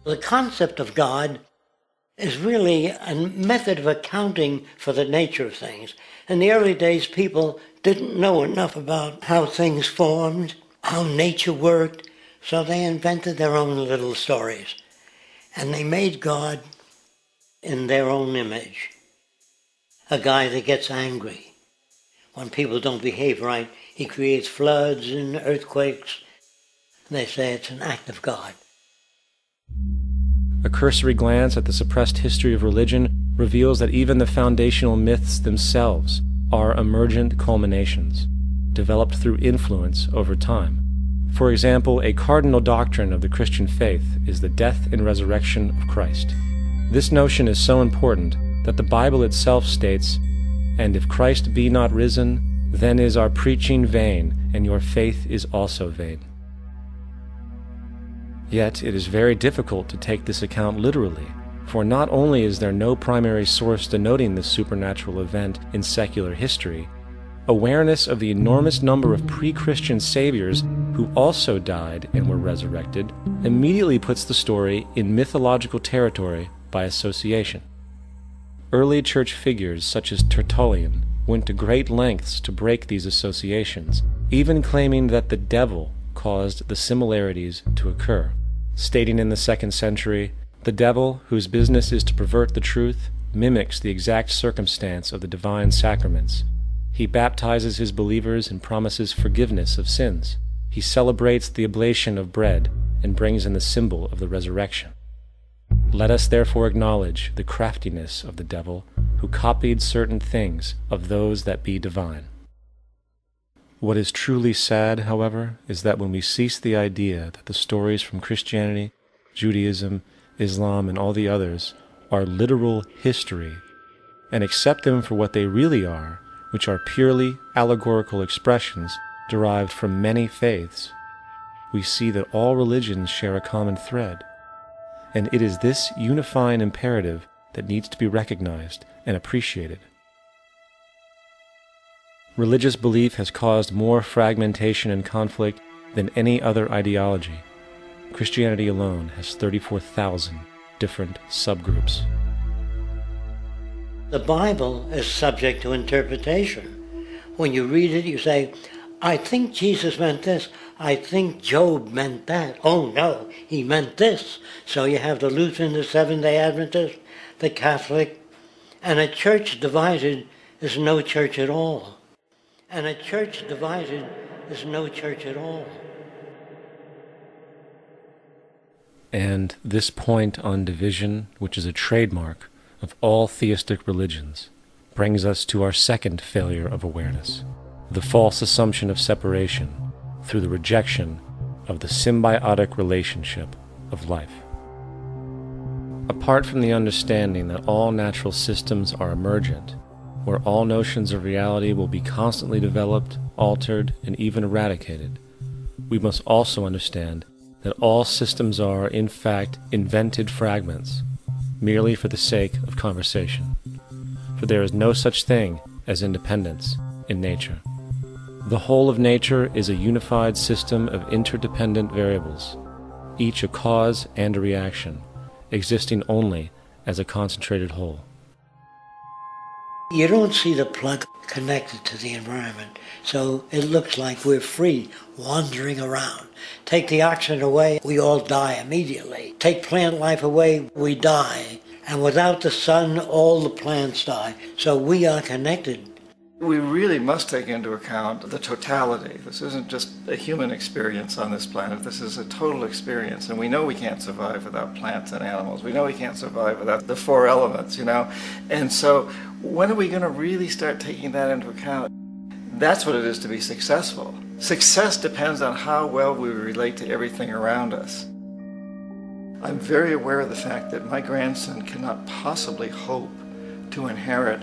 The concept of God is really a method of accounting for the nature of things. In the early days, people didn't know enough about how things formed, how nature worked, so they invented their own little stories. And they made God in their own image. A guy that gets angry. When people don't behave right, he creates floods and earthquakes. They say it's an act of God. A cursory glance at the suppressed history of religion reveals that even the foundational myths themselves are emergent culminations, developed through influence over time. For example, a cardinal doctrine of the Christian faith is the death and resurrection of Christ. This notion is so important that the Bible itself states, "And if Christ be not risen, then is our preaching vain, and your faith is also vain." Yet it is very difficult to take this account literally, for not only is there no primary source denoting this supernatural event in secular history, awareness of the enormous number of pre-Christian saviors who also died and were resurrected immediately puts the story in mythological territory by association. Early church figures such as Tertullian went to great lengths to break these associations, even claiming that the devil caused the similarities to occur, stating in the 2nd century, "The devil, whose business is to pervert the truth, mimics the exact circumstance of the divine sacraments. He baptizes his believers and promises forgiveness of sins. He celebrates the oblation of bread and brings in the symbol of the resurrection. Let us therefore acknowledge the craftiness of the devil, who copied certain things of those that be divine." What is truly sad, however, is that when we cease the idea that the stories from Christianity, Judaism, Islam, and all the others are literal history, and accept them for what they really are, which are purely allegorical expressions derived from many faiths, we see that all religions share a common thread, and it is this unifying imperative that needs to be recognized and appreciated. Religious belief has caused more fragmentation and conflict than any other ideology. Christianity alone has 34,000 different subgroups. The Bible is subject to interpretation. When you read it, you say, I think Jesus meant this. I think Job meant that. Oh no, he meant this. So you have the Lutheran, the Seventh-day Adventist, the Catholic, and a church divided is no church at all. And a church divided is no church at all. And this point on division, which is a trademark of all theistic religions, brings us to our second failure of awareness, the false assumption of separation through the rejection of the symbiotic relationship of life. Apart from the understanding that all natural systems are emergent, where all notions of reality will be constantly developed, altered, and even eradicated, we must also understand that all systems are, in fact, invented fragments, merely for the sake of conversation. For there is no such thing as independence in nature. The whole of nature is a unified system of interdependent variables, each a cause and a reaction, existing only as a concentrated whole. You don't see the plug connected to the environment, so it looks like we're free, wandering around. Take the oxygen away, we all die immediately. Take plant life away, we die. And without the sun, all the plants die. So we are connected. We really must take into account the totality. This isn't just a human experience on this planet. This is a total experience. And we know we can't survive without plants and animals. We know we can't survive without the four elements, you know. And so when are we going to really start taking that into account? That's what it is to be successful. Success depends on how well we relate to everything around us. I'm very aware of the fact that my grandson cannot possibly hope to inherit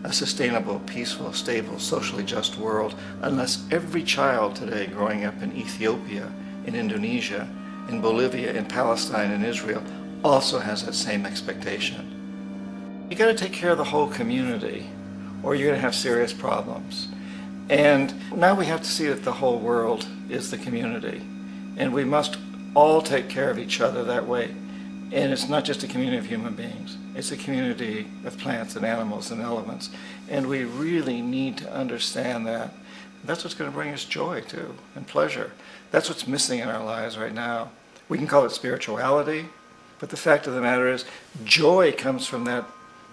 a sustainable, peaceful, stable, socially just world unless every child today growing up in Ethiopia, in Indonesia, in Bolivia, in Palestine, in Israel also has that same expectation. You got to take care of the whole community or you're going to have serious problems. And now we have to see that the whole world is the community and we must all take care of each other that way. And it's not just a community of human beings. It's a community of plants and animals and elements. And we really need to understand that. That's what's going to bring us joy, too, and pleasure. That's what's missing in our lives right now. We can call it spirituality, but the fact of the matter is, joy comes from that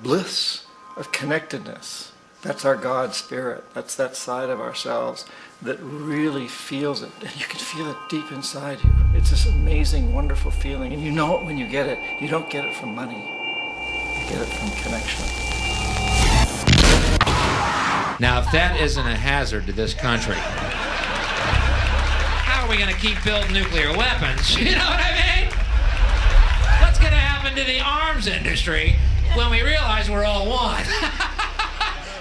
bliss of connectedness. That's our God spirit. That's that side of ourselves that really feels it. And you can feel it deep inside you. It's this amazing, wonderful feeling. And you know it when you get it. You don't get it from money. You get it from connection. Now, if that isn't a hazard to this country, how are we going to keep building nuclear weapons? You know what I mean? What's going to happen to the arms industry when we realize we're all one?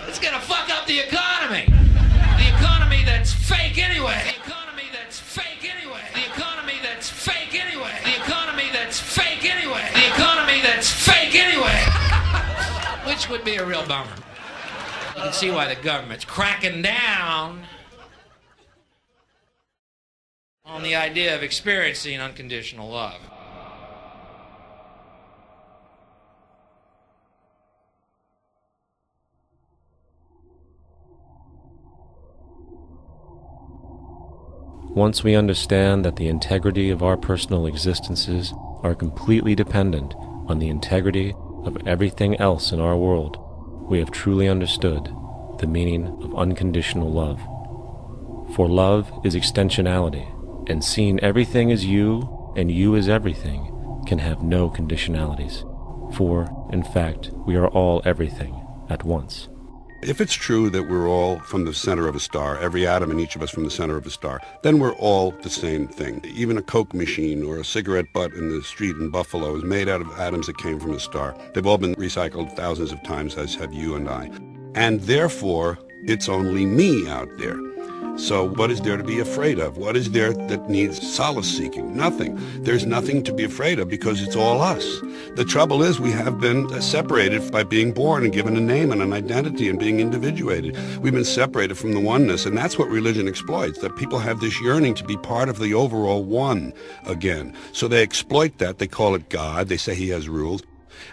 It's going to fuck up the economy. The economy that's fake anyway. The economy that's fake anyway. The economy that's fake anyway. The economy that's fake anyway. The economy that's fake anyway. Which would be a real bummer. You can see why the government's cracking down on the idea of experiencing unconditional love. Once we understand that the integrity of our personal existences are completely dependent on the integrity of everything else in our world, we have truly understood the meaning of unconditional love. For love is extensionality, and seeing everything as you and you as everything can have no conditionalities. For, in fact, we are all everything at once. If it's true that we're all from the center of a star, every atom in each of us from the center of a star, then we're all the same thing. Even a Coke machine or a cigarette butt in the street in Buffalo is made out of atoms that came from a star. They've all been recycled thousands of times, as have you and I. And therefore, it's only me out there. So what is there to be afraid of? What is there that needs solace-seeking? Nothing. There's nothing to be afraid of because it's all us. The trouble is we have been separated by being born and given a name and an identity and being individuated. We've been separated from the oneness, and that's what religion exploits, that people have this yearning to be part of the overall one again. So they exploit that. They call it God. They say he has rules.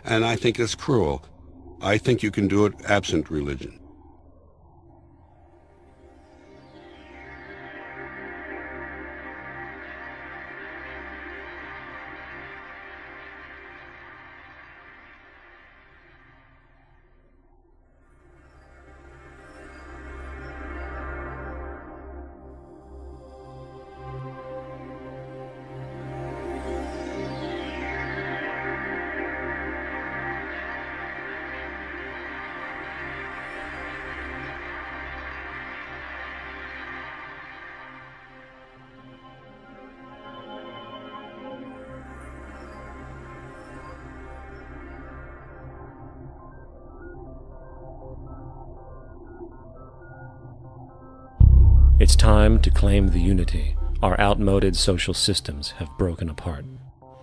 And I think it's cruel. I think you can do it absent religion. It's time to claim the unity our outmoded social systems have broken apart,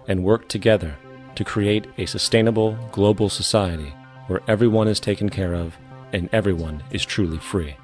and work together to create a sustainable global society where everyone is taken care of and everyone is truly free.